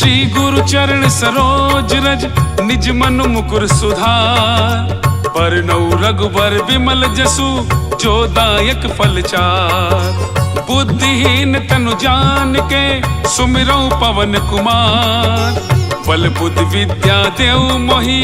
श्री गुरु चरण सरोज रज निज मन मुकुर सुधार। बरनौ रघुबर विमल जसु जो दायक फल चार। बुद्धिहीन तनु जान के सुमिरौ पवन कुमार। बल बुद्धि विद्या देव मोहि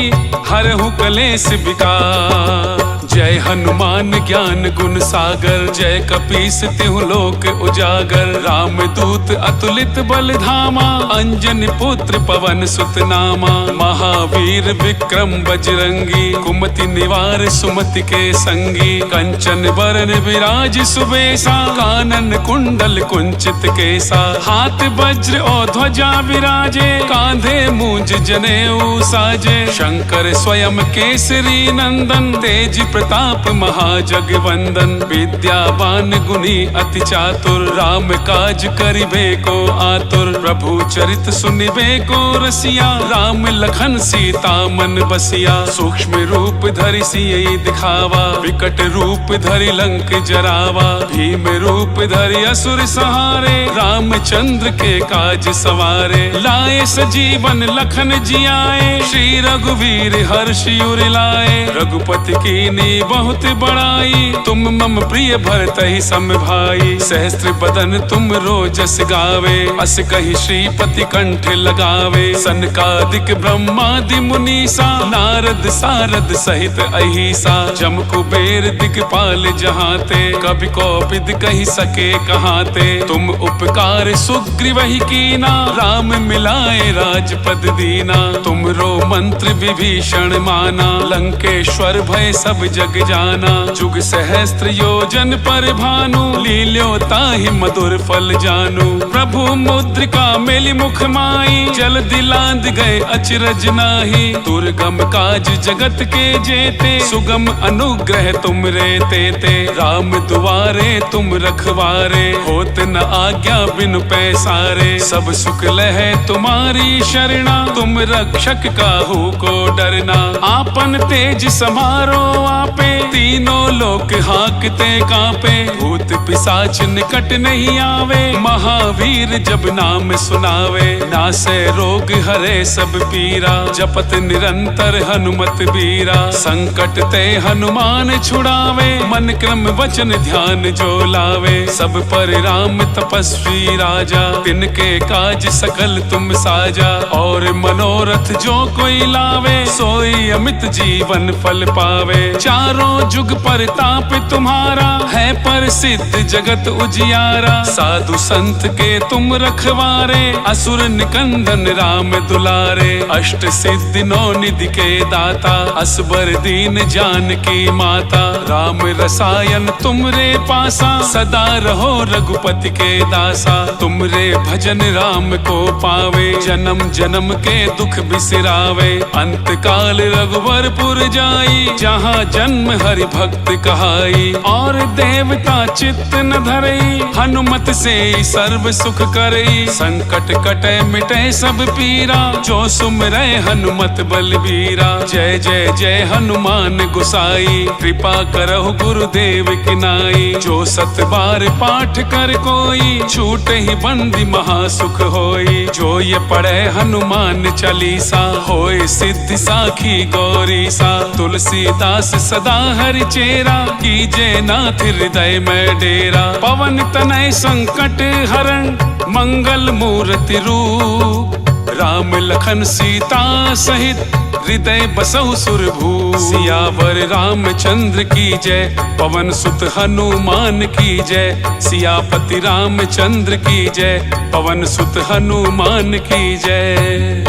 हरहु कलेश विकार। जय हनुमान ज्ञान गुण सागर जय कपीस तिहु लोक उजागर। राम दूत अतुलित बल धामा अंजनी पुत्र पवन सुत नामा। महावीर विक्रम बजरंगी कुमति निवार सुमति के संगी। कंचन बरन विराज सुबेसा कानन कुंडल कुंचित केसा। हाथ वज्र और ध्वजा विराजे कांधे मूंज जनेऊ साजे। शंकर स्वयं केसरी नंदन तेज प्रताप महाजगवंदन। विद्यावान गुणी अति चातुर राम काज करिबे को आतुर। प्रभु चरित सुनिबे को रसिया राम लखन सीता मन बसिया। सूक्ष्म रूप धरि सियहि दिखावा विकट रूप धरि लंक जरावा। भीम रूप धरि असुर सहारे रामचंद्र के काज सवारे। लाए सजीवन लखन जियाए श्री रघुवीर हर्षि उर लाए। रघुपति कीनी बहुत बड़ाई तुम मम प्रिय भरतहि सम भाई। सहस्त्र बदन तुम रोजस गावे अस कहि श्रीपति कंठ लगावे। सनकादिक ब्रह्मादि मुनीसा नारद सारद सहित अहिसा। जम कुबेर दिगपाल जहाते कवि कोविद कहि सके कहाते। तुम उपकार सुग्रीवहि कीना राम मिलाए राजपद दीना। तुमरो मंत्र विभीषण माना लंकेश्वर भय सब जग जाना। जुग सहस्त्र योजन पर भानु लील्यो ताहि मधुर फल जानू। प्रभु मुद्रिका मेलि मुख माई जल दिलांद गए अचरज नाही। दुर्गम काज जगत के जेते सुगम अनुग्रह तुम रे तेते। राम दुआरे तुम रखवारे होत न आज्ञा बिनु पैसारे। सब सुख लहै तुम्हारी शरणा तुम रक्षक काहू को डरना। आपन तेज समारो आपे तीनों लोक हाकते कांपे। भूत पिशाच निकट नहीं आवे महावीर जब नाम सुनावे। नासै रोग हरे सब पीरा जपत निरंतर हनुमत बीरा। संकट ते हनुमान छुड़ावे मन क्रम वचन ध्यान जो लावे। सब पर राम तपस्वी राजा तिनके काज सकल तुम साजा। और मनोरथ जो कोई लावे सोई अमित जीवन फल पावे। चारों जुग परताप तुम्हारा है प्रसिद्ध जगत उजियारा। साधु संत के तुम रखवारे असुर निकंदन राम दुलारे। अष्ट सिद्धि नौ निधि के दाता असबर दीन जानकी माता। राम रसायन तुमरे पासा सदा रहो रघुपति के दासा। तुमरे भजन राम को पावे जन्म जन्म के दुख बिसरावे। अंत काल रघुवरपुर जाई जहाँ जन्म हरि भक्त कहाई। और देवता चित्त न धरई हनुमत से सर्व सुख करई। संकट कटे मिटे सब पीरा जो सुमिरै हनुमत बलबीरा। जय जय जय हनुमान गोसाई कृपा करहु गुरुदेव की नाई। जो सत बार पाठ कर कोई छूटे ही बंदी महासुख होई। जो ये पढ़े हनुमान चालीसा होए सिद्धि साखी गौरी सा। तुलसीदास सदा हरि चेरा कीजे नाथ हृदय में डेरा। पवन तनय संकट हरण मंगल मूर्ति रूप। राम लखन सीता सहित हृदय बसहु सुरभूप। सियावर रामचंद्र की जय पवन सुत हनुमान की जय। सियापति रामचंद्र की जय पवन सुत हनुमान की जय।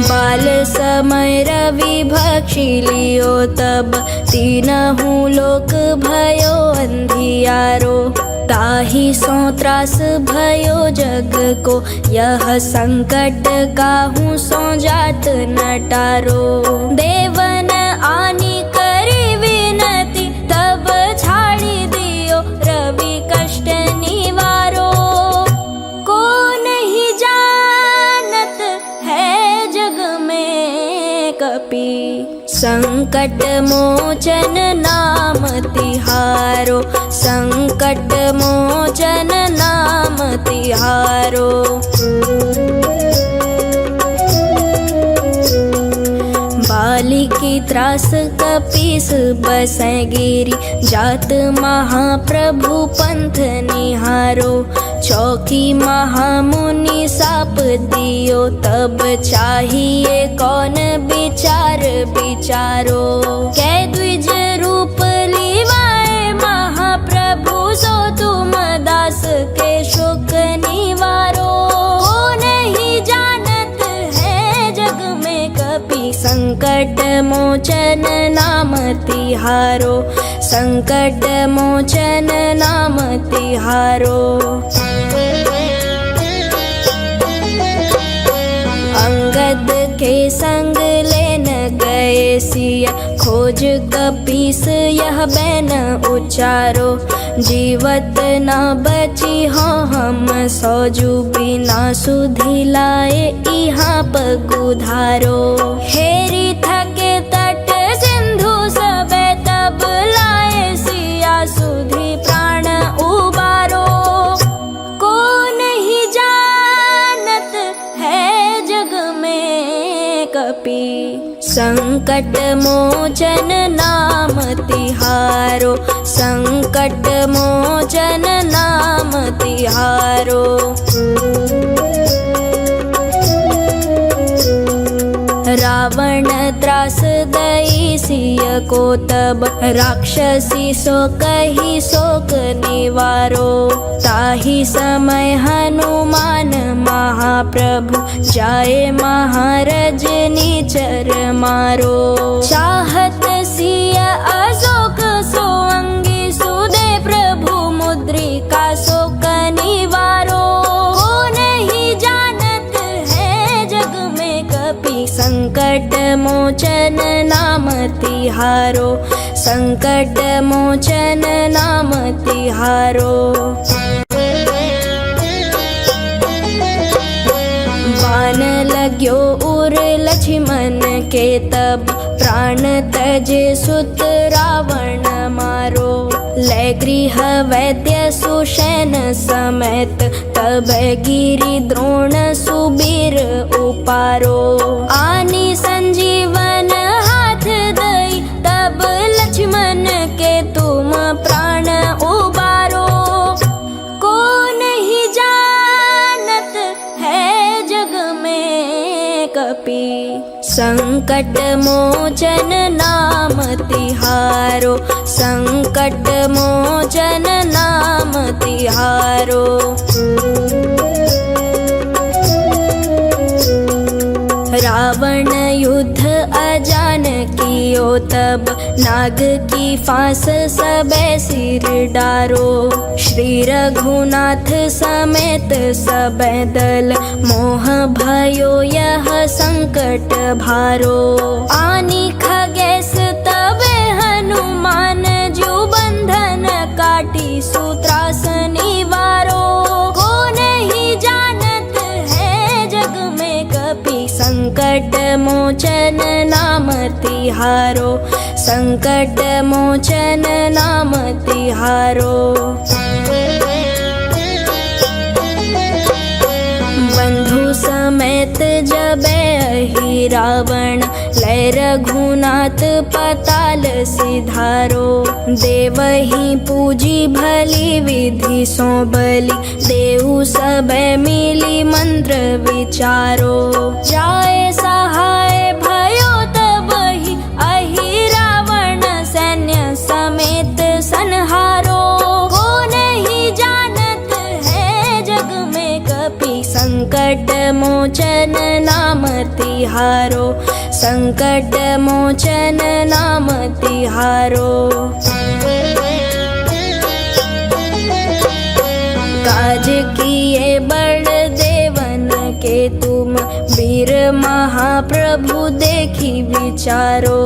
बाल समय रवि भक्षी लियो तब तीनहु लोक भयो अंधियारो। ताहि सो त्रास भयो जग को यह संकट काहू सो जात न टारो। देवन आनी करी विनती तब झाड़ी दियो रवि कष्ट निवारो। को नहीं जानत है जग में कपि संकट संकट मोचन नाम तिहारो, संकट मोचन नाम तिहारो। बाली की त्रास कपीस बसै गिरी, जात महाप्रभु पंथ निहारो। चौकी महामुनि साप दियो, तब चाहिए कौन विचार विचारो। कै द्विज रूप लीवाए महाप्रभु, सो तुम दास के शोक निवारो। को नहीं जानत है जग में कपि, संकट मोचन नाम तिहारो, संकट मोचन नाम तिहारो। अंगद के संग लेन गए सिया, खोज कपीस यह बैन उचारो। जीवत न बची हो हम सौजू, बिना सुधि लाए इहाँ पगुधारो। हेरी थके तट सिंधु सबे, तब लाए सिया सुधि प्राण उबारो। को नहीं जानत है जग में कपि, संकट मोचन नाम तिहारो, संकट मोचन नाम तिहारो। रावण त्रास दई सिय को, तब राक्षसी सो कही शोक निवारो। ताहि समय हनुमान महाप्रभु, जाए महाराज निचर मारो। चाहत सिय अशोक सो अंगी, सुदे प्रभु मुद्रिका शोक निवारो। को नहीं जानत है जग में कपि, संकट मोचन नाम तिहारो, संकट मोचन नाम तिहारो। बाण लाग्यो उर लक्ष्मण के, तब प्राण तजे सुत रावण मारो। लै गृह वैद्य सुषेण समेत, तब गिरि द्रोण सुबीर उपारो। आनी संजीवन हाथ दई, तब लक्ष्मण के तुम प्राण उबारो। को नहीं जानत है जग में कपि, संकट मोचन नाम तिहारो, संकट मोचन नाम तिहारो। रावण युद्ध अजान कियो, तब नाग की फांस सबे सिर डारो। श्री रघुनाथ समेत सबे दल, मोह भयो यह संकट भारो। आनी खगेश तबे हनुमान, जो बंधन काटी सूत्रास निवारो। को नहीं जानत है जग में कपि, संकट मोचन नाम तिहारो, संकट मोचन नाम तिहारो। बंधु समेत जबे अहि रावण, लै रघुनाथ पताल सिधारो। देवहि पूजी भली विधि सो बलि, देहु सबे मिली मंत्र विचारो। जाए सहाय भयो तब ही, अहि रावण सैन्य समेत संहारो। को नहीं जानत है जग में कपि, संकट मोचन नाम तिहारो, संकट मोचन नाम तिहारो। काज किए बड़ देवन के तुम, वीर महाप्रभु देखी विचारो।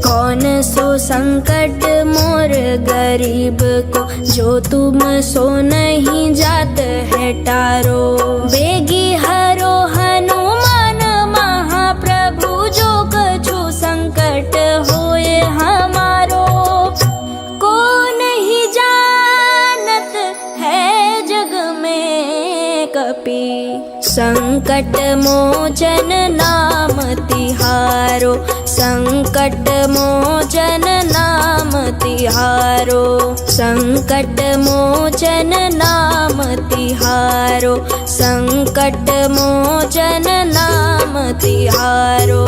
कौन सो संकट मोर गरीब को, जो तुम सो नहीं जात है टारो। बेगी हरो हनुमान महाप्रभु, जो कछु संकट होए संकट मोचन नाम तिहारो, संकट मोचन नाम तिहारो, संकट मोचन नाम तिहारो, संकट मोचन नाम तिहारो।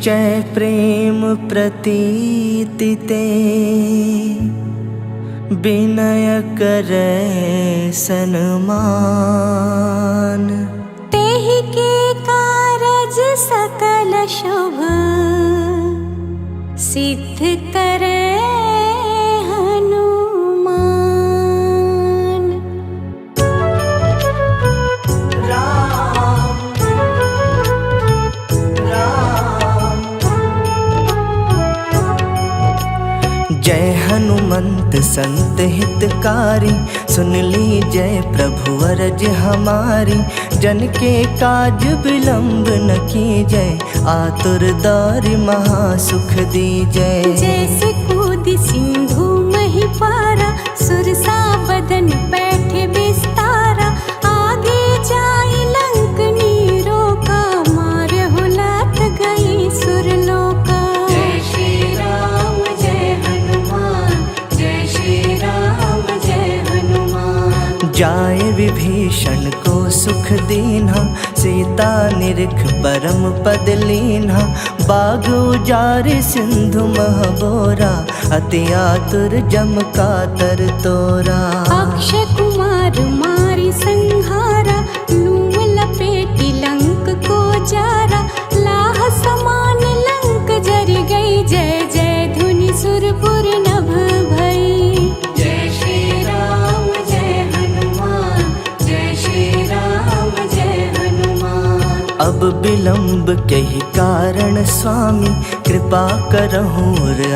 निश्चय प्रेम प्रतीति ते विनय करे सन्मान। तेहि के कारज सकल शुभ सिद्ध करे हनुमान। राम राम जय हनुमंत संत हितकारी, सुन ली जय प्रभु अरज हमारी। जन के काज विलंब न कीजय, आतुर दारि महासुख दीजय। जैसे कूद सिंधु मही पारा, सुरसा बदन बैठे बिस्तारा। आगे जाई लंक नीरो का, मारहु लात गई सुरलोका। जय श्री राम जय हनुमान, जय श्री राम जय हनुमान। जाय विभीषण को सुख दीन्हा, सीता निरख परम पद लीन्हा। बाग उजारि सिंधु मह बोरा, अति आतुर जम कातर तोरा। अक्षय कुमार मारी संहारा, लूम लपेटी लंक को जारा। लाह समान लंक जर गई, जय जय धुनि सुरपुर नभ भई। जय श्री राम जय हनुमान, जय श्री राम जय हनुमान। अब विलंब कही कारण स्वामी, कृपा करहु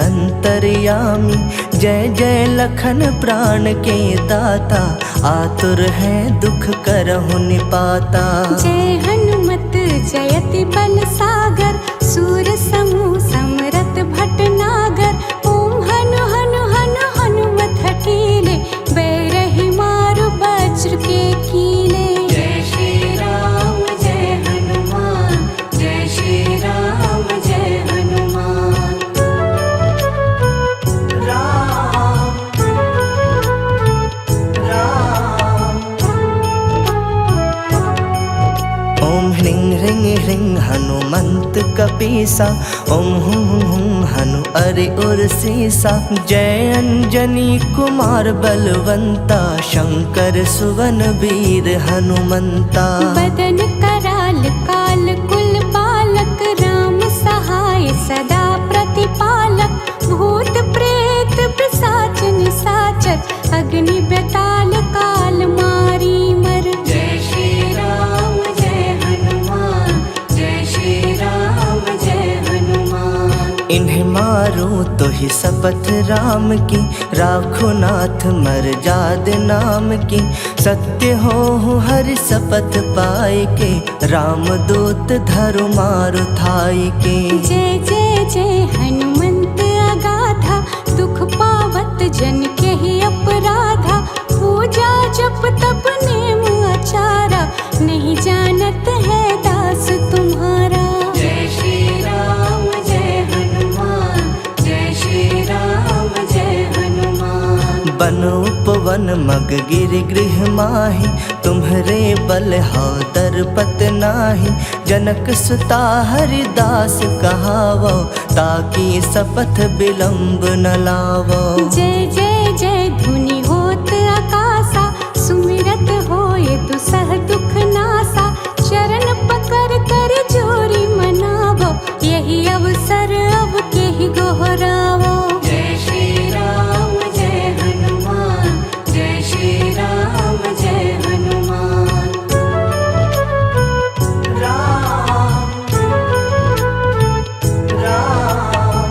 अंतर्यामी। जय जय लखन प्राण के दाता, आतुर है दुख करहु निपाता। जय हनुमत जयति बल सागर, सूर समूह समरथ भटनागर। ओम हनु हनु हनु हनुमत हठीले, बैरहि मारु वज्र के कीले। जय श्री राम जय हनुमान, जय श्री राम जय हनुमान। राम राम ओम ह्रीं ह्रीं ह्रीं हनुमंत कपीसा, ओम हुं हुं हुं हनु अरि उर सीसा। जय अंजनी कुमार बलवंता, शंकर सुवन वीर हनुमंता। बदन कराल काल कुल बालक, राम सहाय सदा प्रतिपालक। भूत प्रेत पिशाच निशाचर, अग्नि बेताल काल मारी मर। जय श्री राम जय हनुमान, जय श्री राम जय हनुमान। इन्हें मारो तो ही शपथ राम की, राखो नाथ मर्याद नाम की। सत्य हो हरि शपथ पाए के, राम दूत धरु मारु थाई के। जय जय जय हनुमंत अगाधा, दुख पावत जन के ही अपराधा। पूजा जप तप नेम आचारा, नहीं जानत है दास तुम्हारा। जय श्री राम जय हनुमान, जय श्री राम जय हनुमान। बन उपवन मग गिर गृह माहि, तुम्हरे बल हाउ दरपत नाही। जनक सुता हरिदास कहावो, ताकि शपथ विलंब न लावो। जय जय जय धुनि होत आकाशा, सुमिरत होय दुसह दुख नासा। चरण पकड़ कर जोरी मनावो, यही अवसर अब केहि गोहरावो। जय श्री राम जय हनुमान, जय श्री राम जय हनुमान। राम राम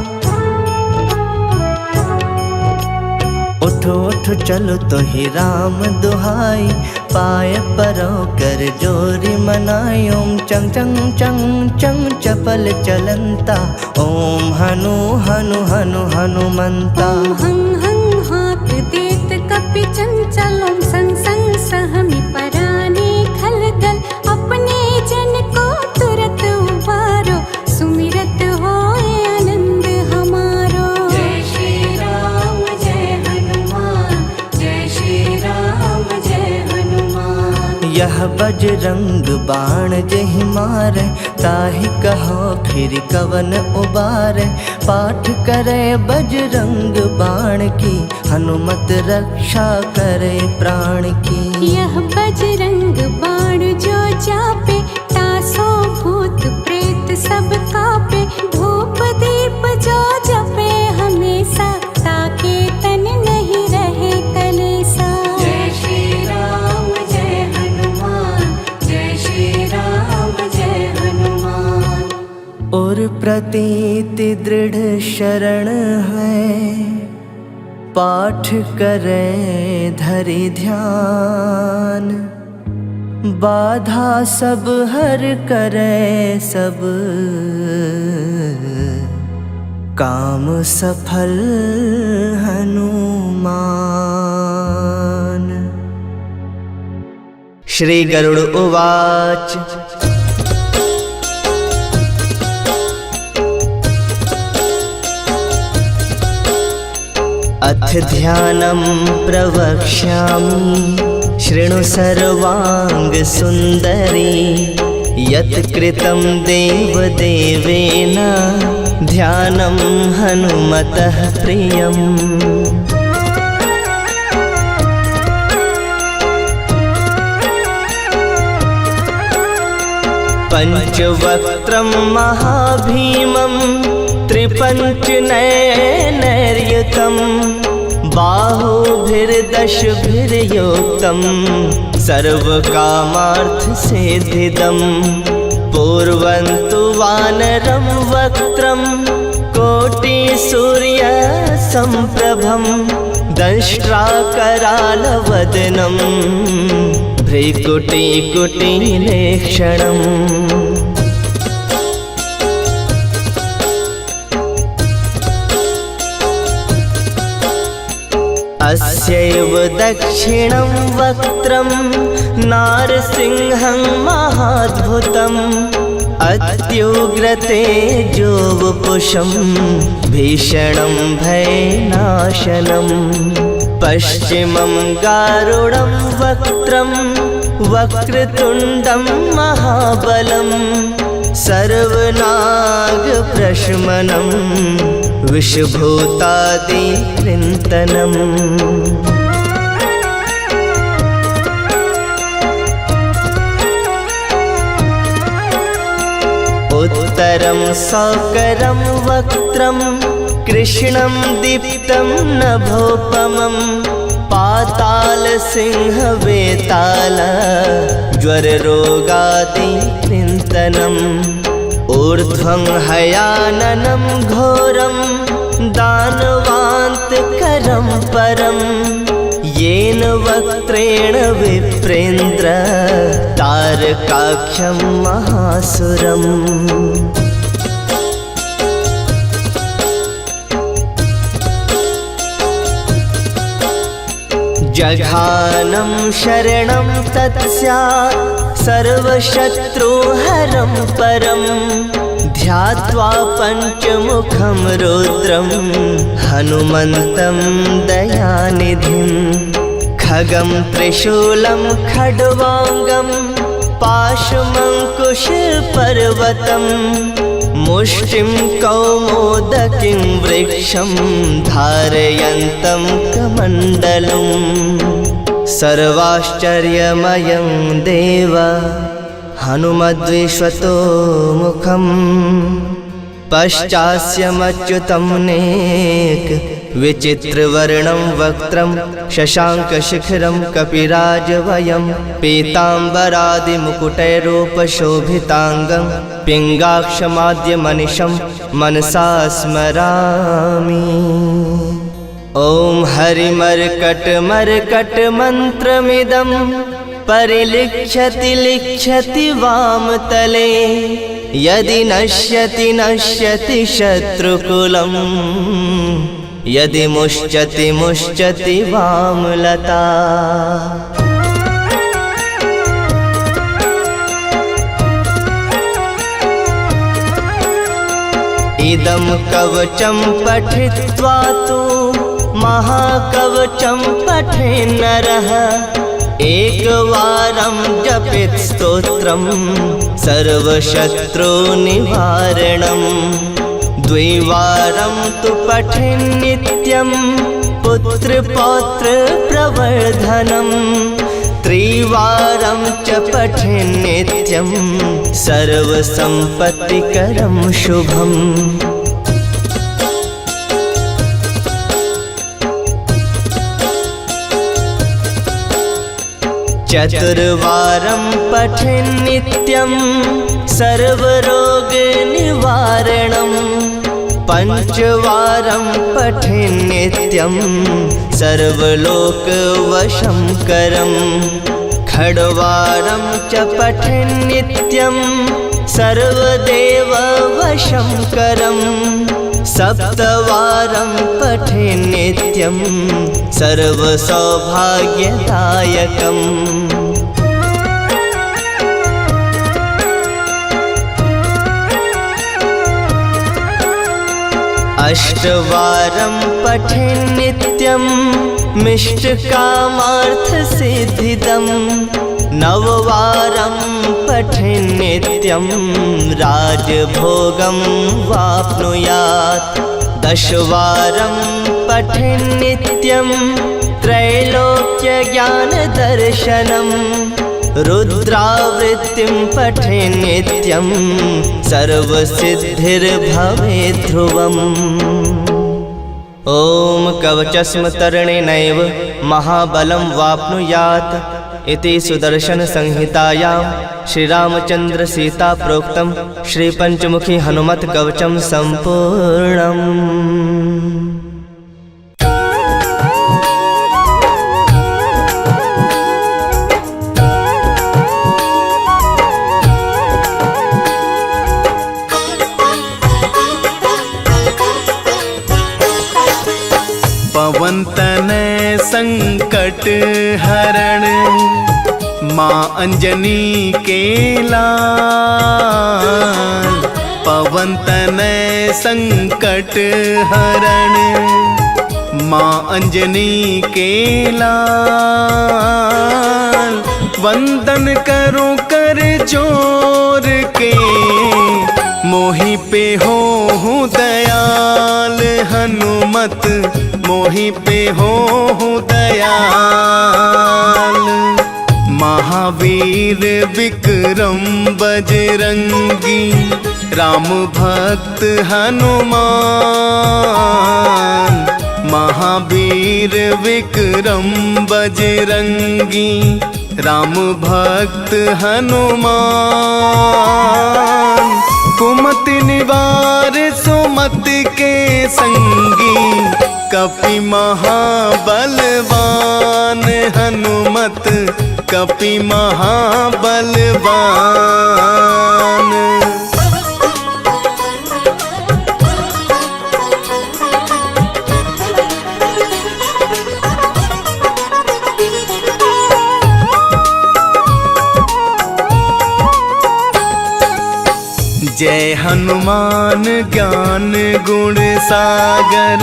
उठो उठो चलो तो ही राम दुहाई। पाय परो कर जोरी मनाई। ओम चंग चंग चंग चंग चपल चलंता, ओम हनु हनु हनु हनुमंता। हं हं हाथ देत कपि चंचल, ओम संग संग सहमि पराने खलदल। अपने जन को तुरत उबारो, सुमिरत होए आनंद हमारो। जय श्री राम जय हनुमान, जय श्री राम जय हनुमान। यह बजरंग बाण जेहि मारे, ताहि कहो फिर कवन उबारे। पाठ करे बजरंग बाण की, हनुमत रक्षा करे प्राण की। यह बजरंग बाण जो जापे, तासो भूत प्रेत सब कापे। धूप दीप जो जपे हमेशा, ताके तन नहीं रहे कलेसा। जय श्री राम जय हनुमान, जय श्री राम जय हनुमान। और प्रतीति दृढ़ शरण है, पाठ करे धरि ध्यान। बाधा सब हर करे सब, काम सफल हनुमान। श्री गरुड़ उवाच अथ ध्यानं प्रवक्ष्यामि, शृणु सर्वांग सुंदरी। यत् कृतं देवदेवेन, ध्यानं हनुमतः प्रियम्। पंचवक्त्रं महाभीमं, त्रिपञ्चनयनैर्युतं। बाहुभिर्दशभिर्युक्तं, सर्वकामार्थसिद्धिदम्। पूर्वन्तु वानरं वक्त्रं, कोटिसूर्यसम्प्रभं। दंष्ट्राकरालवदनं, भ्रिकुटिकुटिलेक्षणम्। अस्यैव दक्षिणं वक्त्रं, नारसिंहं महाद्भुतम्। अत्युग्रतेजोवपुषं, भीषणं भयनाशनम्। पश्चिमं गारुडं वक्त्रं, वक्रतुण्डं महाबलम्। सर्वनागप्रशमनं, विषभूतादिकृन्तनम्। उत्तरं सौकरं वक्त्रं, कृष्णं दीप्तं नभोपमम्। पातालसिंहवेताल, ज्वररोगादिकृन्तनम्। ऊर्ध्वं हयाननं घोरं, दानवान्तकरं परम्। येन वक्त्रेण विप्रेन्द्र, तारकाख्यं महासुरम्। जघानं शरणं तत्स्यात्, सर्वशत्रुहरं परम्। ध्यात्वा पञ्चमुखं रुद्रं, हनुमन्तं दयानिधिं। खगं त्रिशूलं खड्वाङ्गं, पाशमङ्कुशपर्वतं। मुष्टिं कौमोदकीं वृक्षं, धारयन्तं कमण्डलम्। सर्वाश्चर्यमयं देव, हनुमद्विश्वतो मुखम्। पश्चास्यमच्युतं नेक, विचित्रवर्णं वक्त्रं। शशाङ्कशिखरं कपिराजवयं, पीताम्बरादिमुकुटैरूपशोभिताङ्गं। पिङ्गाक्षमाद्यमनिशं, मनसा स्मरामि। ॐ हरिमर्कटमर्कटमन्त्रमिदं, परिलिख्यति लिख्यति वामतले। यदि नश्यति नश्यति शत्रुकुलम्, यदि मुश्चति मुश्चति वामलता। इदं कवचं पठित्वा तु, महाकवचं पठेन्नरः। एकवारं जपेत् स्तोत्रं सर्वशत्रुनिवारणं द्विवारं तु पठेन् नित्यं पुत्रपौत्रप्रवर्धनं त्रिवारं च पठेन् नित्यं सर्वसम्पत्तिकरं शुभम् चतुर्वारं पठेन् नित्यं सर्वरोगनिवारणं पञ्चवारं पठेन् नित्यं सर्वलोकवशंकरं षड्वारं च पठेन् नित्यं सर्वदेववशंकरं सप्तवारं पठेन् नित्यं सर्वसौभाग्यदायकम् अष्टवारं पठेन् नित्यं मिष्टकामार्थसिद्धिदं नववारं पठेन् नित्यं राजभोगं वाप्नुयात् दशवारं पठेन् नित्यं त्रैलोक्यज्ञानदर्शनं रुद्रावृत्तिं पठेन् नित्यं सर्वसिद्धिर्भवेत् ध्रुवम् ॐ कवचस्म तरणेनैव महाबलं वाप्नुयात् इति सुदर्शनसंहितायां श्रीरामचन्द्रसीता प्रोक्तं श्रीपञ्चमुखी हनुमत्कवचं सम्पूर्णम्। पवनतनय संकट हरण माँ अंजनी के लाल पवनतनय संकट हरण माँ अंजनी के लाल वंदन करो कर जोर के मोहि पे हो दयाल हनुमत मोहि पे हो दयाल महावीर विक्रम बजरंगी राम भक्त हनुमान महावीर विक्रम बजरंगी राम भक्त हनुमान कुमति निवार सुमति के संगी कपि महाबलवान हनुमत कपि महाबलवान जय हनुमान ज्ञान गुण सागर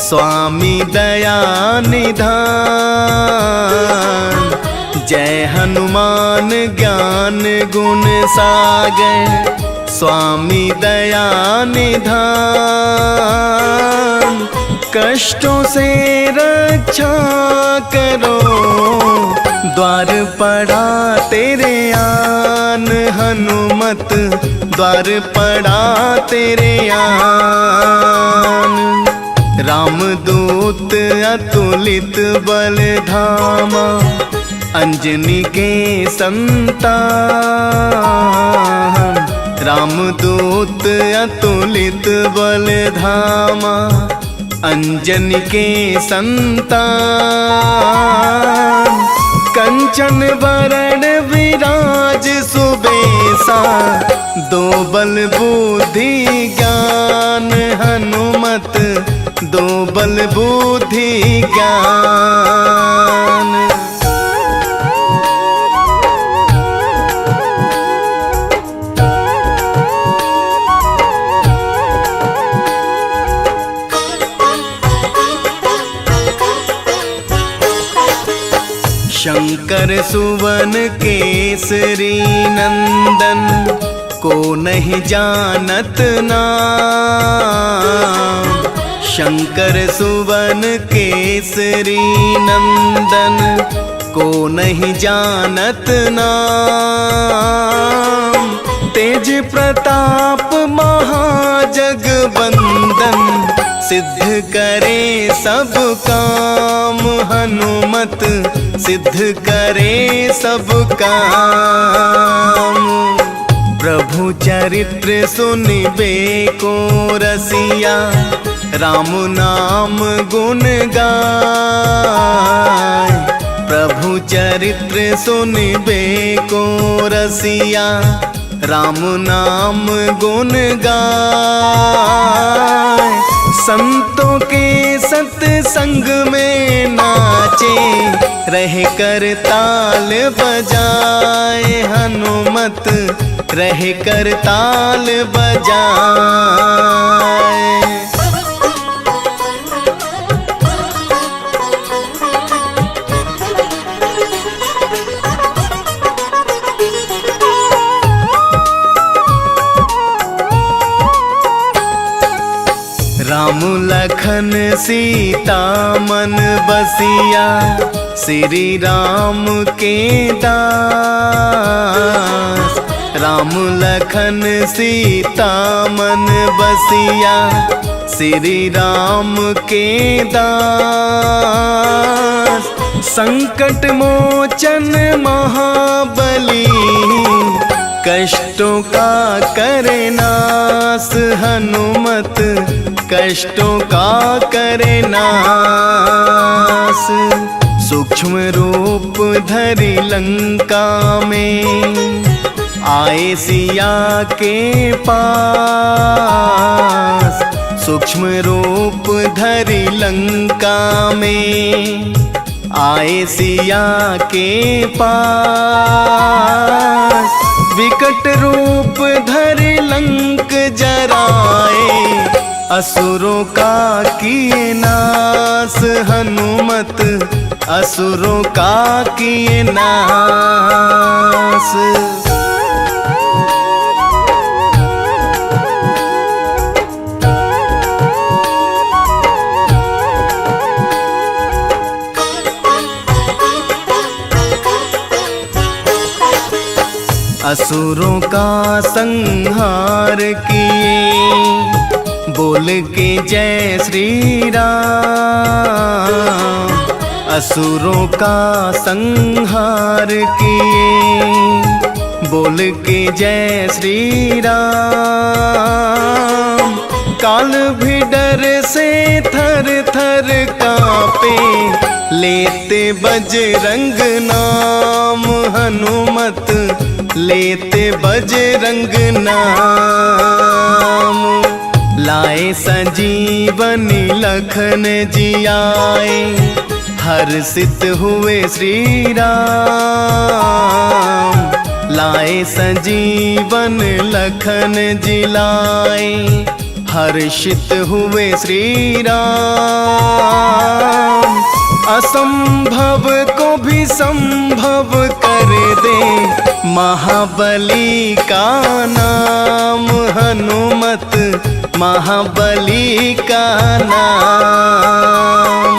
स्वामी दया निधान जय हनुमान ज्ञान गुण सागर स्वामी दया निधान कष्टों से रक्षा करो द्वार पड़ा तेरे आन हनुमत द्वार पड़ा तेरे आन रामदूत अतुलित बल धामा अंजनी के संतान रामदूत अतुलित बल धामा अंजनी के संतान कंचन वरण विराज सुबेसा दो बल बुद्धि ज्ञान हनुमत दो बल बुद्धि ज्ञान शंकर सुवन केसरी नंदन, को नहीं जानत नाम। शंकर सुवन केसरी नंदन, को नहीं जानत नाम। तेज प्रताप महाजगबंदन, सिद्ध करे सब काम। हनुमत सिद्ध करे सब काम। प्रभु चरित्र सुनिबे को रसिया, राम नाम गुण गाय। प्रभु चरित्र सुनिबे को रसिया, राम नाम गुण गाय। संतों के सत्संग में नाचे, रह कर ताल बजाए। हनुमत रह कर ताल बजाए। राम लखन सीता मन बसिया, श्री राम के दास। राम लखन सीता मन बसिया, श्री राम के दास। संकट मोचन महाबली, कष्टों का करे नाश। हनुमत कष्टों का करे नाश। सूक्ष्म रूप धरि लंका में, आए सिया के पास। सूक्ष्म रूप धरि लंका में, आए सिया के पास। विकट रूप धरि लंक जराए, असुरों का किए नाश। हनुमत असुरों का किए नाश। असुरों का संहार किए, बोल के जय श्री राम। असुरों का संहार किए, बोल के जय श्री राम। काल भी डर से थर थर कांपे, लेते बजरंग नाम। हनुमत लेते बजरंग नाम। लाए संजीवनी लखन जियाए, हर्षित हुए श्री राम। लाए संजीवन लखन जिलाए, हर्षित हुए श्री राम। असंभव को भी संभव कर दे, महाबली का नाम। हनुमत महाबली का नाम।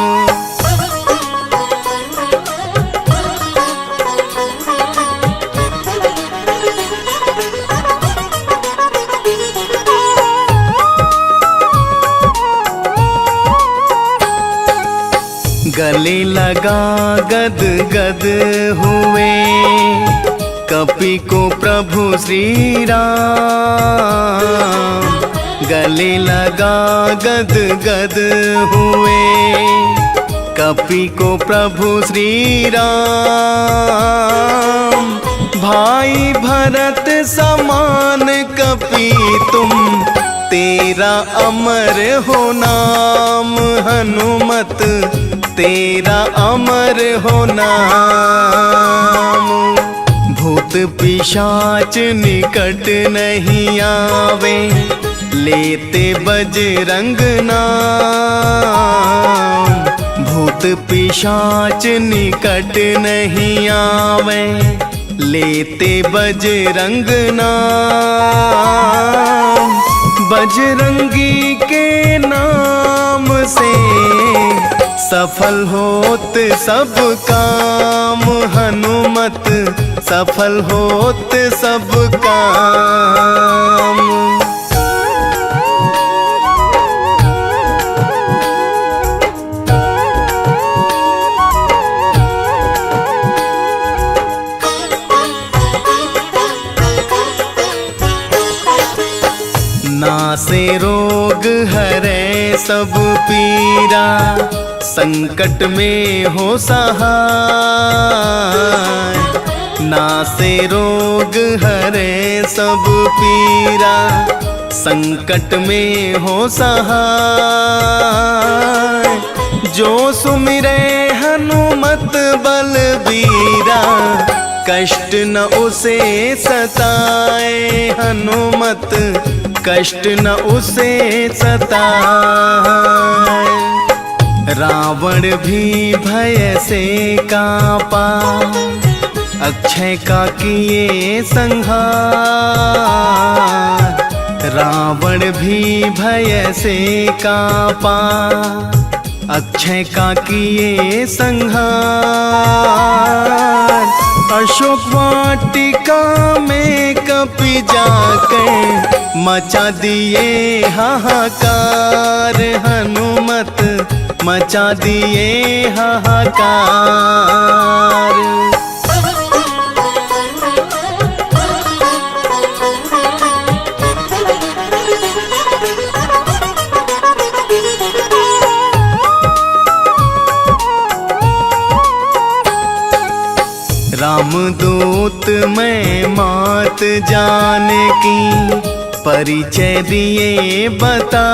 गले लगा गद गद हुए, कपि को प्रभु श्री राम। गले लगा गद गद हुए, कपि को प्रभु श्री राम। भाई भरत समान कपि तुम, तेरा अमर हो नाम। हनुमत तेरा अमर हो नाम। भूत पिशाच निकट नहीं आवे, लेते बजरंग नाम। भूत भूत पिशाच निकट नहीं आवे, लेते बजरंग नाम। बजरंगी के नाम से सफल होत सब काम, हनुमत सफल होत सब काम। नासे रोग हरे सब पीरा, संकट में हो सहाय। नासे रोग हरे सब पीरा, संकट में हो सहाय। जो सुमिरे हनुमत बलबीरा, कष्ट न उसे सताए। हनुमत कष्ट न उसे सताए। रावण भी भय से कांपा, अक्षय का किए संहार। रावण भी भय से कांपा, अक्षय का किए संहार। अशोक वाटिका में कपि जाकर मचा दिए हाहाकार। हनुमत मचा दिए हाहाकार। रामदूत मैं मात जान की, परिचय दिए बता।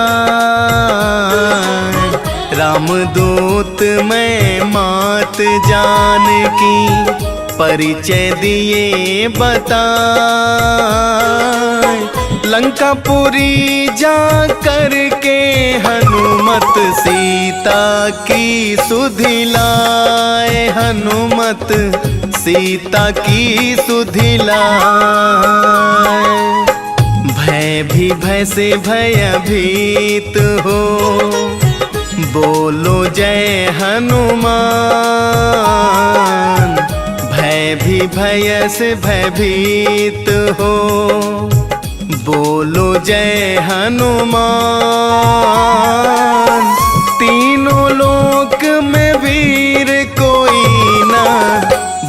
रामदूत मैं मात जान की, परिचय दिए बता। लंकापुरी जा कर के हनुमत सीता की सुधि लाए। हनुमत सीता की सुधि लाए। भय भी भय से भयभीत हो, बोलो जय हनुमान। भय भी भय से भयभीत हो, बोलो जय हनुमान। तीनों लोक में वीर कोई ना,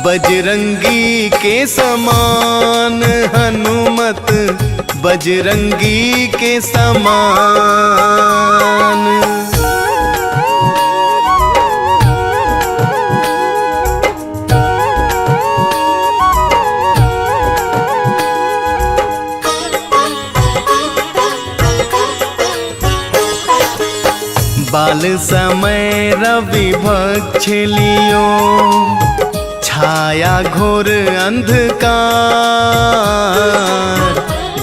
बजरंगी के समान। हनुमत बजरंगी के समान। बाल समय रवि भक्ष लियो, छाया घोर अंधकार।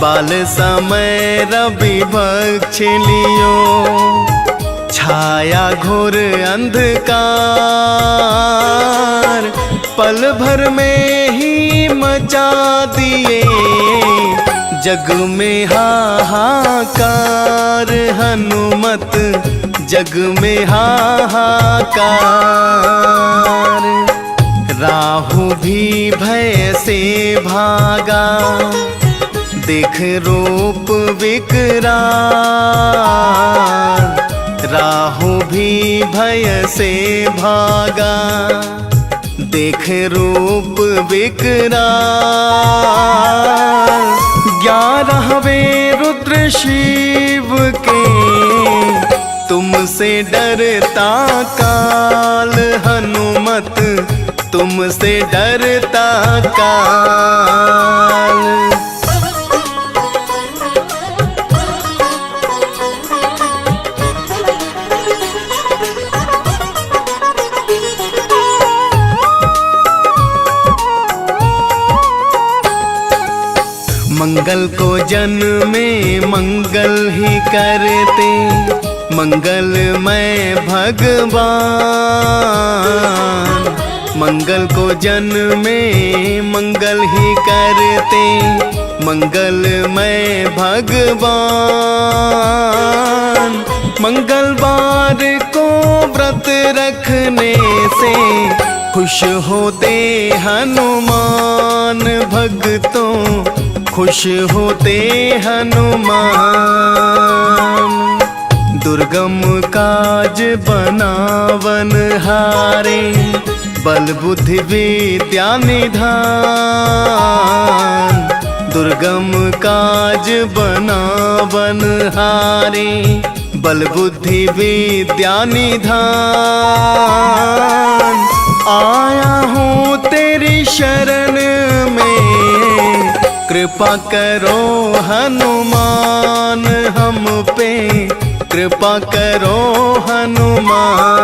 बाल समय रवि भक्ष लियो, छाया घोर अंधकार। पल भर में ही मचा दिए, जग में हाहाकार। हनुमत जग में हाहाकार। राहु भी भय से भागा, देख रूप विकराल। राहु भी भय से भागा, देख रूप विकराल। 11वें रुद्र शिव के, तुमसे डरता काल। हनुमत तुमसे डरता काल। मंगल को जन में मंगल ही करते, मंगलमय भगवान, मंगल को जन्म में मंगल ही करते। मंगलमय भगवान, मंगलवार को व्रत रखने से खुश होते हनुमान। भक्तों खुश होते हनुमान। दुर्गम काज बनावन हारे, बल बुद्धि विद्या निधान। दुर्गम काज बनावन हारे, बल बुद्धि विद्या निधान। आया हूँ तेरी शरण में, कृपा करो हनुमान हम पे, कृपा करो हनुमान।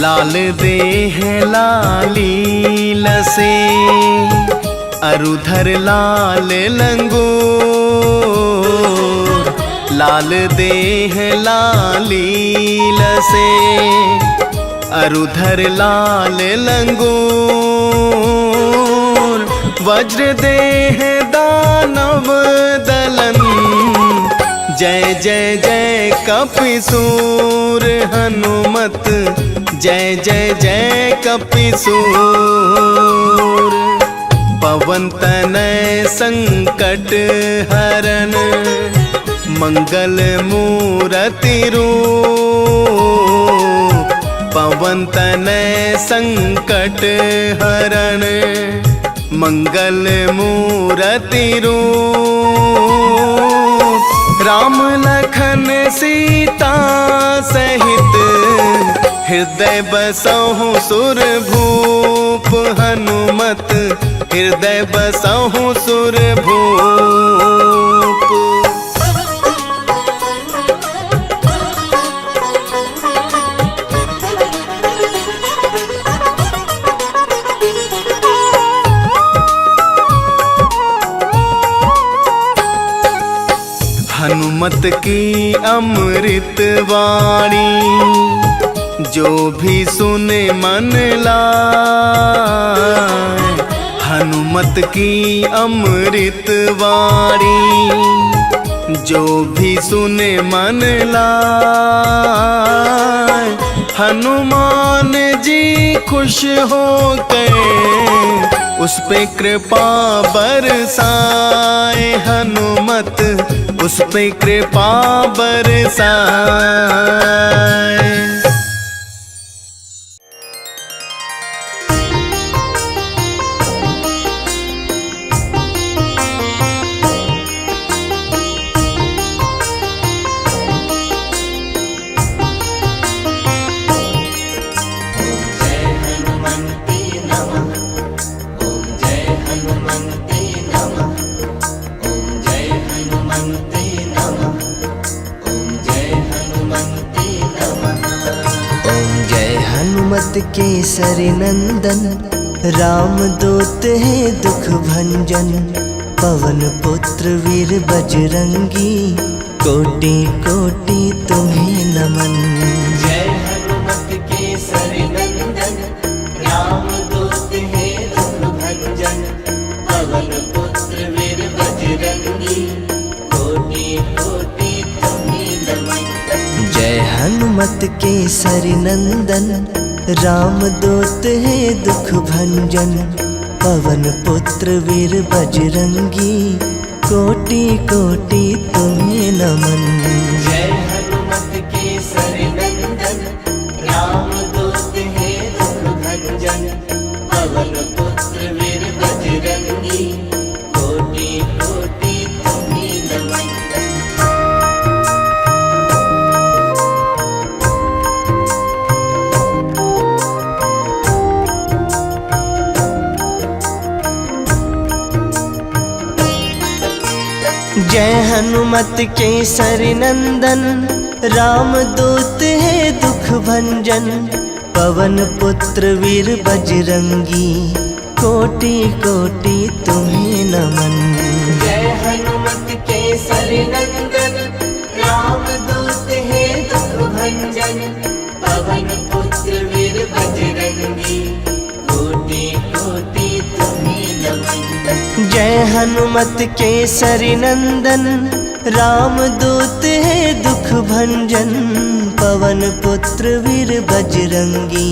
लाल देह लाली लसे, अरुधर लाल लंगूर। लाल देह लाली लसे, अरुधर लाल लंगूर। वज्र देह दानव दलन, जय जय जय कपिसूर हनुमत, जय जय जय कपिसूर। पवन तनय संकट हरण, मंगल मूरति रूप। पवन तनय संकट हरण, मंगल मूरति रूप। राम लखन सीता सहित, हृदय बसहु सुरभूप हनुमत, हृदय बसहु सुरभूप। हनुमत की अमृत वाणी, जो भी सुने मन लाए। हनुमत की अमृत वाणी, जो भी सुने मन लाए। हनुमान जी खुश हो गए, उस पे कृपा बरसाए। हनुमत उस पे कृपा बरसाए। हनुमत केसरी नंदन, राम दूत है दुख भंजन। पवन पुत्र वीर बजरंगी, कोटि कोटि तुम्हें नमन। जय हनुमत केसरी नंदन, राम दूत है दुख भंजन। पवन पुत्र वीर बजरंगी, कोटि कोटि तुम्हें नमन। जय हनुमत केसरी नंदन, राम दूत है दुख भंजन। पवन पुत्र वीर बजरंगी, कोटि कोटि तुम्हें नमन। जय हनुमत केसरी नंदन, राम दूत है दुख भंजन। पवन पुत्र वीर बजरंगी, कोटि कोटि तुम्हें नमन। जय हनुमत हनुमत केसरी नंदन, राम दूत है दुख भंजन। पवन पुत्र वीर बजरंगी, कोटि कोटि तुम्हें नमन। जय हनुमत केसरी नंदन, राम दूत है दुख भंजन। पवन पुत्र वीर बजरंगी, कोटि कोटि तुम्हें नमन। जय हनुमत केसरी नंदन, राम दूत है दुख भंजन। पवन पुत्र वीर बजरंगी,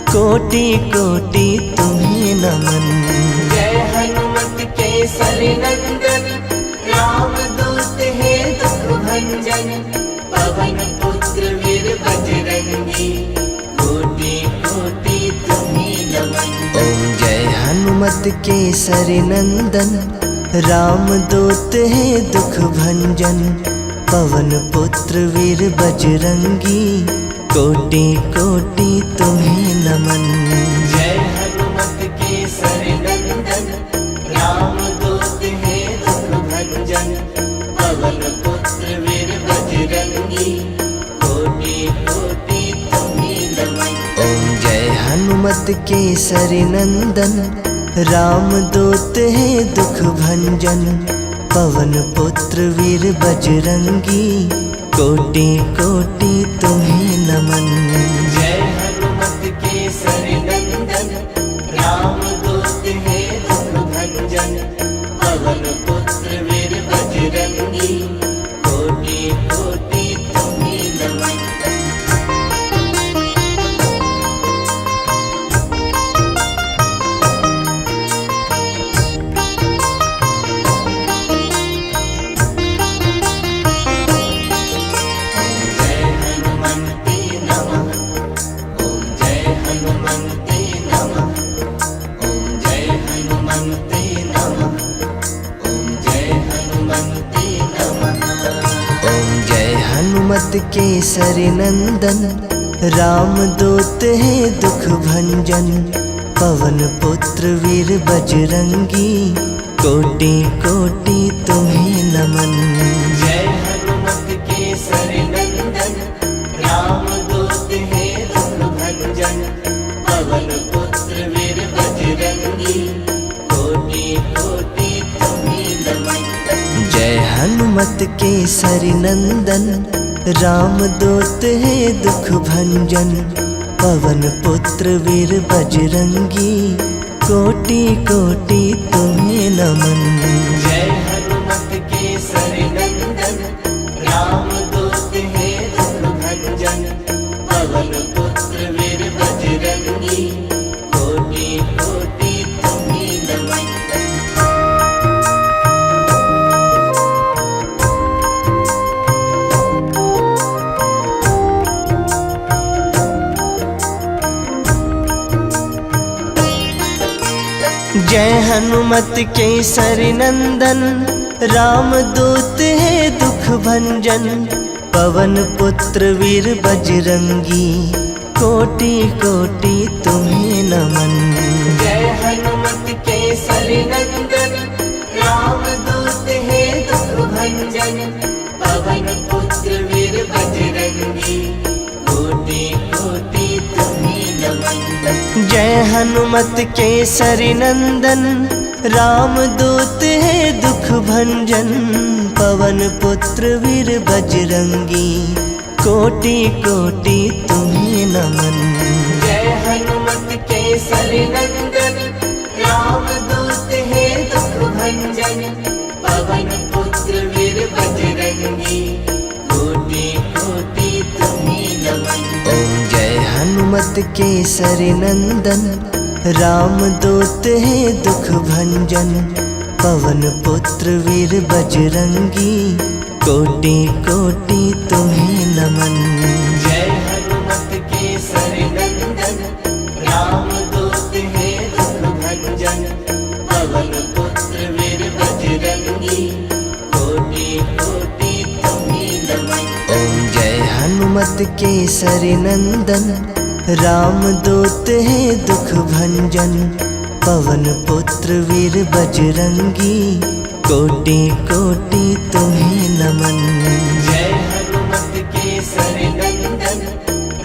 कोटि कोटि तुम्हें नमन। जय हनुमत केसरी नंदन, राम दूत है दुख भंजन। पवन पुत्र वीर बजरंगी, कोटि कोटि तुम्हें नमन। ओम जय हनुमत केसरी नंदन, राम दूत है दुख भंजन। पवन पुत्र वीर बजरंगी, कोटि कोटि तुम्हें नमन। जय हनुमत केसरी नंदन, राम दूत है दुख भंजन। पवन पुत्र वीर बजरंगी, कोटि कोटि तुम्हें नमन। ओम जय हनुमत केसरी नंदन, राम दूत है दुख भंजन। पवन पुत्र वीर बजरंगी, कोटि कोटि तुम्हें नमन। जय हनुमत केसरी नंदन, राम दूत है दुख भंजन। पवन पुत्र वीर बजरंगी, कोटि कोटि तुम्हें नमन। हनुमत केसरी नंदन, राम दूत है दुख भंजन। पवन पुत्र वीर बजरंगी, कोटि कोटि तुम्हें नमन। जय हनुमत केसरी नंदन, राम दूत है दुख भंजन। पवन पुत्र वीर बजरंगी, कोटि कोटि तुम्हें नमन। जय हनुमत केसरी नंदन, राम दूत है दुख भंजन। पवन पुत्र वीर बजरंगी, कोटि कोटि तुम्हें नमन। जय हनुमत केसरी नंदन, राम दूत है दुख भंजन। पवन पुत्र वीर बजरंगी, कोटि कोटि तुम्हें नमन। जय हनुमत केसरी नंदन, राम दूत है दुख भंजन। पवन पुत्र वीर बजरंगी, कोटि कोटि तुम्हें नमन। जय हनुमत केसरी नंदन, राम दूत है दुख भंजन। पवन पुत्र वीर बजरंगी, कोटि कोटि तुम्हें नमन। जय हनुमत केसरी नंदन, राम दूत है दुख भंजन। पवन पुत्र वीर बजरंगी, कोटि कोटि तुम्हें नमन। जय हनुमत केसरी नंदन, राम दूत है दुख भंजन। पवन पुत्र वीर बजरंगी, कोटि कोटि तुम्हें नमन। ओम जय हनुमत केसरी नंदन, राम दूत है दुख भंजन। पवन पुत्र वीर बजरंगी, कोटि कोटि तुम्हें नमन। जय हनुमत केसरी नंदन, राम दूत है दुख भंजन। पवन पुत्र वीर बजरंगी, कोटि कोटि तुम्हें नमन। ओम जय हनुमत केसरी नंदन, राम दूत है दुख भंजन। पवन पुत्र वीर बजरंगी, कोटि कोटि तुम्हें नमन। जय हनुमत केसरी नंदन,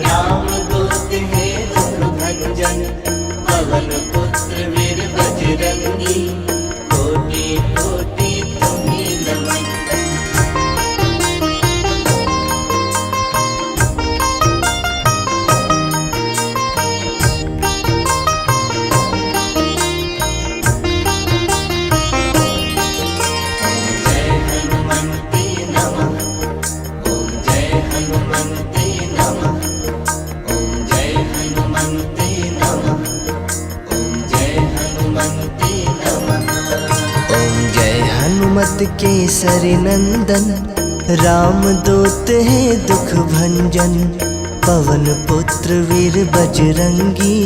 राम दूत है दुख भंजन, पवन पुत्र वीर बजरंगी, कोटि कोटि तुम्हें नमन। हनुमत केसरी नंदन, राम दूत है दुख भंजन, पवन पुत्र वीर बजरंगी,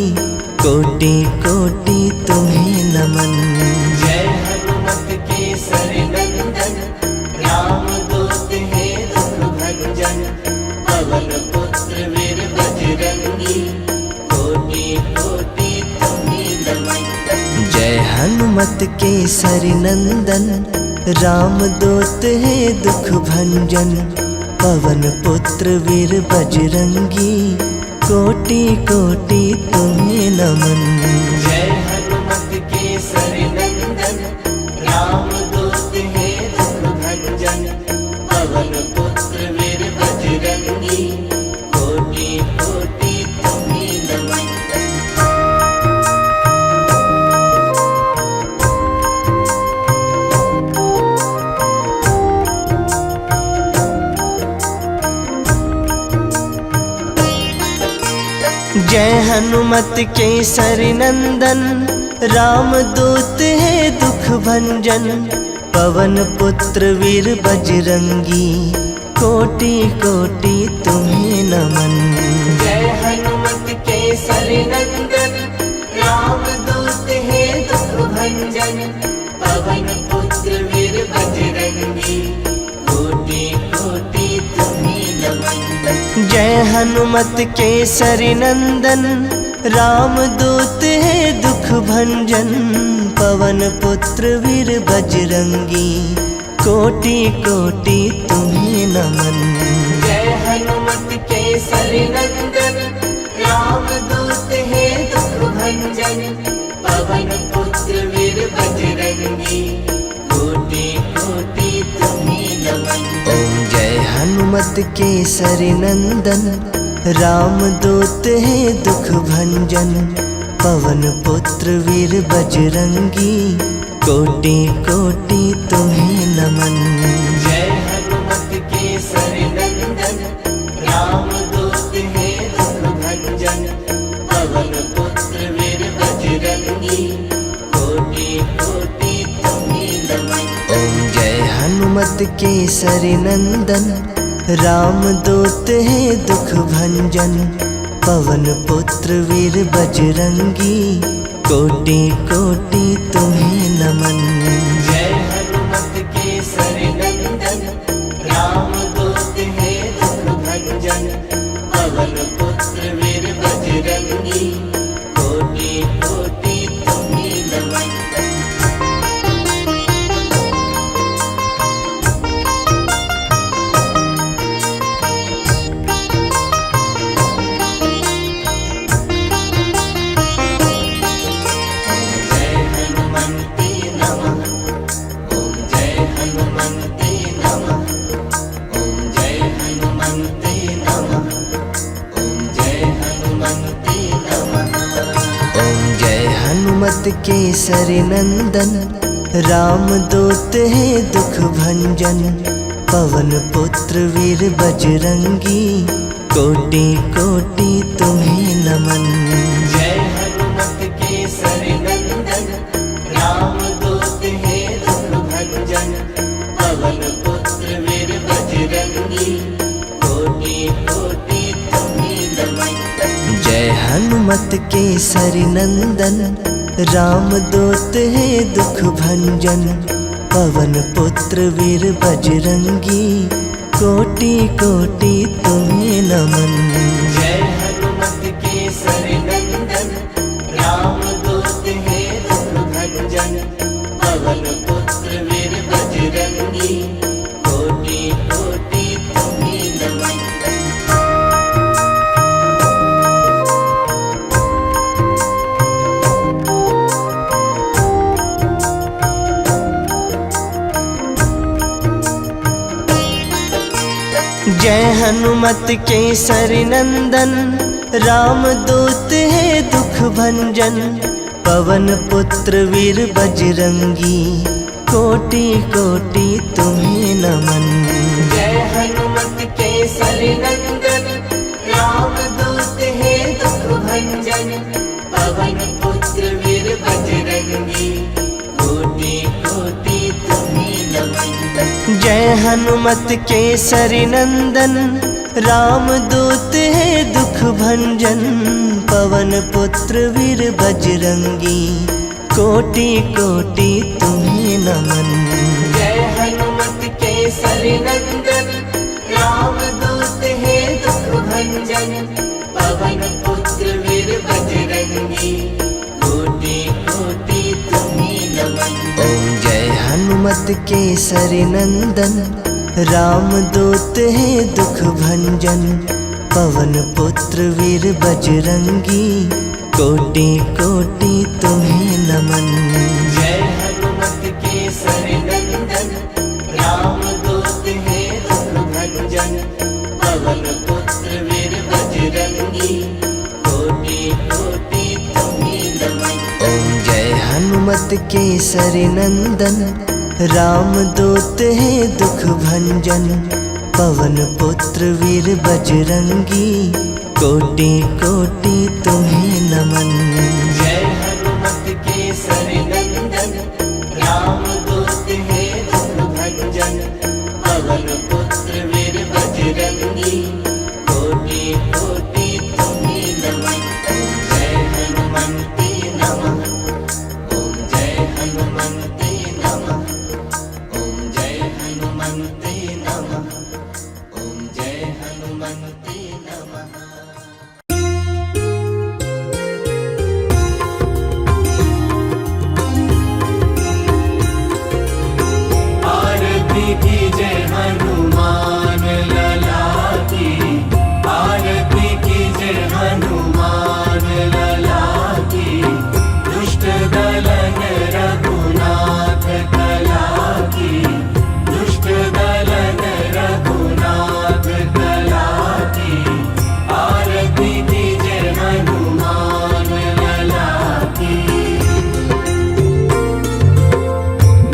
कोटि कोटि तुम्हें नमन। जय हनुमत केसरी नंदन, राम दूत है दुख भंजन, पवन पुत्र वीर बजरंगी, कोटि कोटि तुम्हें नमन। जय हनुमत केसरी नंदन, राम दूत है दुख भंजन, पवन पुत्र वीर बजरंगी, कोटि कोटि तुम्हें नमन। जय हनुमत केसरी नंदन, राम दूत है दुख भंजन, पवन पुत्र वीर बजरंगी, कोटि कोटि तुम्हें नमन। जय हनुमत केसरी नंदन, राम दूत है दुख भंजन, पवन पुत्र वीर बजरंगी, कोटि कोटि तुम्हें नमन। जय हनुमत केसरी नंदन, राम दूत है दुख भंजन, पवन पुत्र वीर बजरंगी, कोटि कोटि तुम्हें नमन। जय हनुमत केसरी नंदन, राम दूत है दुख भंजन, पवन पुत्र वीर बजरंगी, कोटि कोटि तुम्हें नमन। जय हनुमत केसरी नंदन, राम दूत है दुख भंजन, पवन पुत्र वीर बजरंगी, कोटि कोटि तुम्हें नमन। ओम जय हनुमत केसरी नंदन, राम दूत है दुख भंजन, पवन पुत्र वीर बजरंगी, कोटि कोटि तुम्हें नमन। जय हनुमत केसरी नंदन, राम दूत है दुख भंजन, पवन पुत्र वीर बजरंगी, कोटि कोटि तुम्हें नमन। ओम जय हनुमत केसरी नंदन, राम दूत है दुख भंजन, पवन पुत्र वीर बजरंगी, कोटि कोटि तुम्हें नमन। जय हनुमत केसरी नंदन, राम दूत है दुख भंजन, पवन पुत्र वीर बजरंगी, कोटि कोटि तुम्हें नमन। हनुमत केसरी नंदन, राम दूत है दुख भंजन, पवन पुत्र वीर बजरंगी, कोटि कोटि तुम्हें नमन। जय हनुमत केसरी नंदन, राम दूत है दुख भंजन, पवन पुत्र वीर बजरंगी, कोटि कोटि तुम्हें नमन। जय हनुमत केसरी नंदन, राम दूत है दुख भंजन, पवन पुत्र वीर बजरंगी, कोटि कोटि तुम्हें नमन। जय हनुमत केसरी नंदन, राम दूत है दुख भंजन, पवन पुत्र वीर हनुमत केसरी नंदन, रामदूत है दुख भंजन। पवन पुत्र वीर बजरंगी, कोटि कोटि तुम्हें नमन। जय हनुमत केसरी नंदन, रामदूत है दुख भंजन। पवन पुत्र वीर बजरंगी, कोटि कोटि तुम्हें नमन। जय हनुमत केसरी नंदन, रामदूत है दुख भंजन। पवन पुत्र वीर बजरंगी, कोटि कोटि तुम्हें नमन। जय हनुमत केसरी नंदन, रामदूत है दुख भंजन। पवन पुत्र वीर बजरंगी, कोटि कोटि तुम्हें नमन। ओम जय हनुमत केसरी नंदन, रामदूत है दुख भंजन। पवन पुत्र वीर बजरंगी, कोटि कोटि तुम्हें नमन। जय हनुमत केसरी नंदन, रामदूत है दुख भंजन। पवन पुत्र वीर बजरंगी, कोटि कोटि तुम्हें नमन। ओम जय हनुमत केसरी नंदन, रामदूत है दुख भंजन। पवन पुत्र वीर बजरंगी, कोटि कोटि तुम्हें नमन। जय हनुमत केसरी नंदन, रामदूत है दुख भंजन। पवन पुत्र वीर बजरंगी, कोटि कोटि तुम्हें नमन। जय हनुमन्ते नमः। ओम जय हनुमन्ते नमः। ओम जय हनुमन्ते नमः। ओम जय हनुमन्ते नमः। आरती कीजे हनुमान लला की, आरती कीजे हनुमान लला की। दुष्ट दलन रघुनाथ कला की, दुष्ट दलन रघुनाथ कला की। आरती कीजे हनुमान लला की।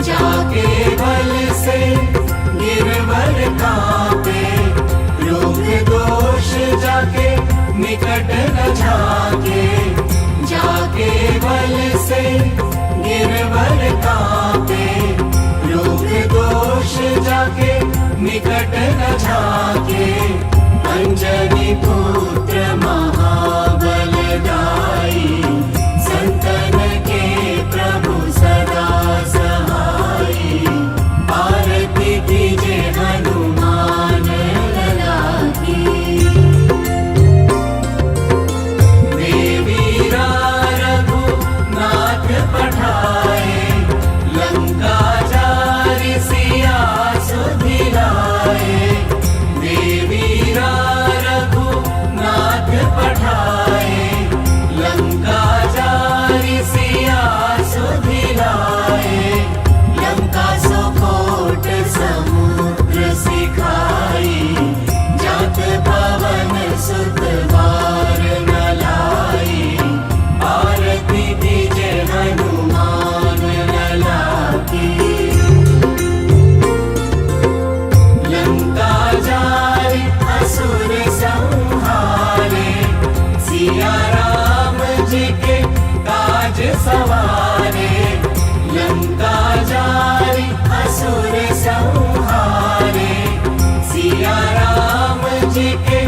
जाके बल से गिरवर कांपे, रोग दोष जाके निकट न झाके। जाके बल से गिरवर कांपे, रोग दोष जाके निकट न झाके। अंजनी पुत्र महाबलदाई, संतन के प्रभु सदा सहाई। आरती कीजे हनुमान लला की। देवीरा रघुनाथ पठाए, लंका जारि सिया सुधिलाए। देवीरा रघुनाथ पठाए, लंका जारि सिया सुधिलाए। लंका सोकोट समुद्र सिखाई, जात पवन सुत वार न लाई। आरती कीजे हनुमान लला की। लंका जारि असुर संहारे, सिया राम जी के काज सवारे। लंका जारि असुर संहारे, सिया राम जी के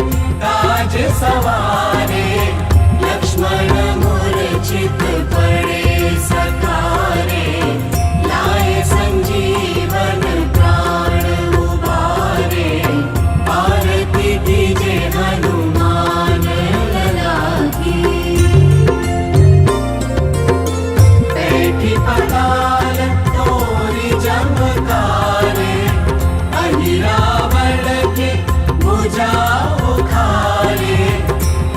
काज सवारे। लक्ष्मण मूर्छित पड़े सकारे, लाए संजीवन प्राण उबारे। आरती कीजे हनुमान लला की। बैठी पताल तोरी जमकारे, अहिरावण के भुजा उखारे।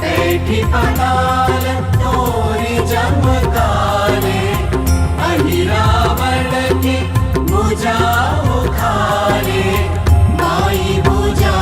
बैठी पताल तोरी जमकारे, अहिरावण के भुजा उखारे। बाई भुजा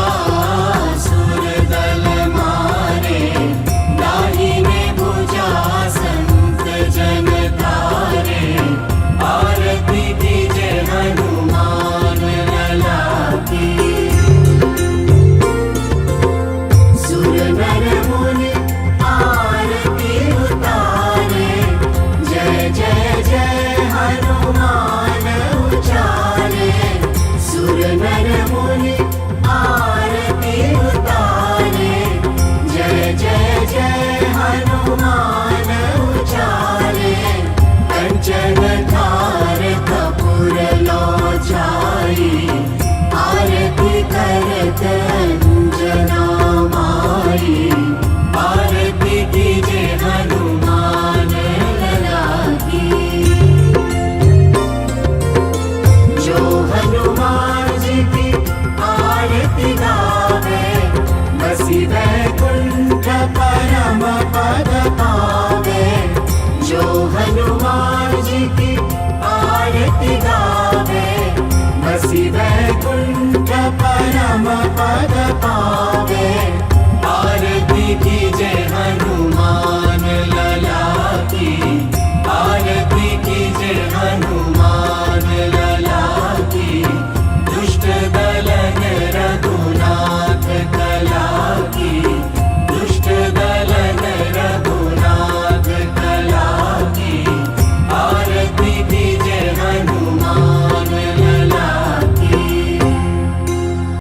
वैकुंठ परम पद पावे, जो हनुमान जी की आरती गावे, बसी वैकुंठ परम पद पावे।